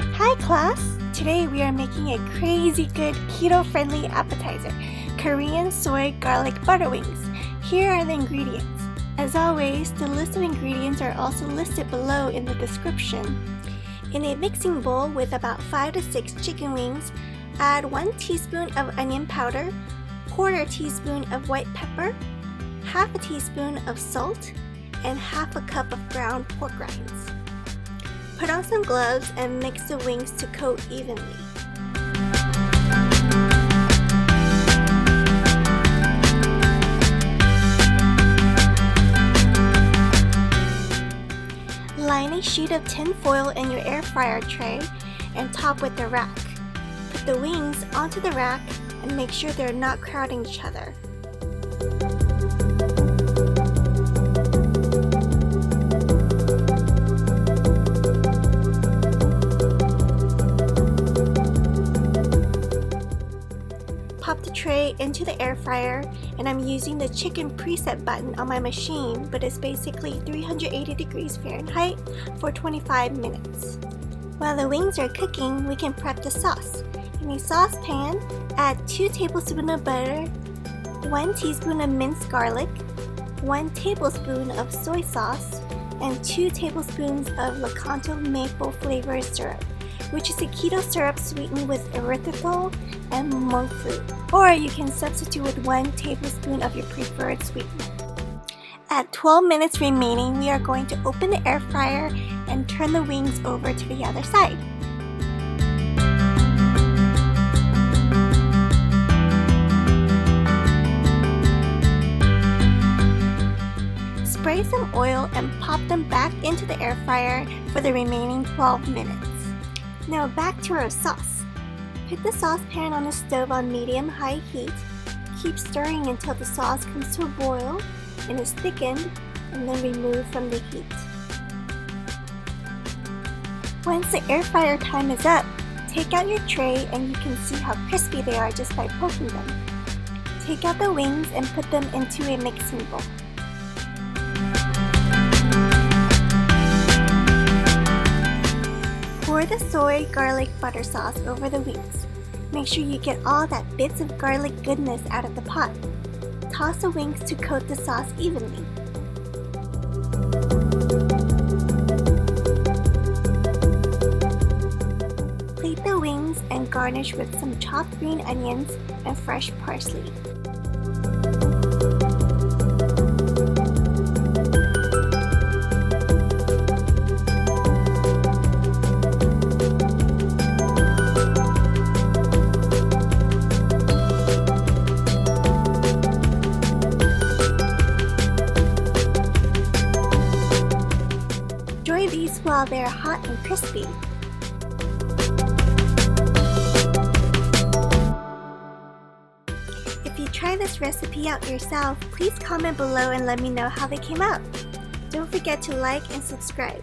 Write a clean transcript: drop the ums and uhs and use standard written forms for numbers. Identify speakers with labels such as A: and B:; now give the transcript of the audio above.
A: Hi class! Today we are making a crazy good keto-friendly appetizer, Korean soy garlic butter wings. Here are the ingredients. As always, the list of ingredients are also listed below in the description. In a mixing bowl with about 5 to 6 chicken wings, add 1 teaspoon of onion powder, 1/4 teaspoon of white pepper, 1/2 teaspoon of salt, and 1/2 cup of ground pork rinds. Put on some gloves and mix the wings to coat evenly. Line a sheet of tin foil in your air fryer tray and top with the rack. Put the wings onto the rack and make sure they're not crowding each other. Pop the tray into the air fryer, and I'm using the chicken preset button on my machine, but it's basically 380 degrees Fahrenheit for 25 minutes. While the wings are cooking, we can prep the sauce. In a saucepan, add 2 tablespoons of butter, 1 teaspoon of minced garlic, 1 tablespoon of soy sauce, and 2 tablespoons of Lakanto Maple Flavored Syrup, which is a keto syrup sweetened with erythritol and monkfruit, or you can substitute with 1 tablespoon of your preferred sweetener. At 12 minutes remaining, we are going to open the air fryer and turn the wings over to the other side. Spray some oil and pop them back into the air fryer for the remaining 12 minutes. Now back to our sauce. Put the saucepan on the stove on medium-high heat. Keep stirring until the sauce comes to a boil and is thickened, and then remove from the heat. Once the air fryer time is up, take out your tray and you can see how crispy they are just by poking them. Take out the wings and put them into a mixing bowl. Pour the soy garlic butter sauce over the wings. Make sure you get all that bits of garlic goodness out of the pot. Toss the wings to coat the sauce evenly. Plate the wings and garnish with some chopped green onions and fresh parsley. Enjoy these while they're hot and crispy. If you try this recipe out yourself, please comment below and let me know how they came out. Don't forget to like and subscribe.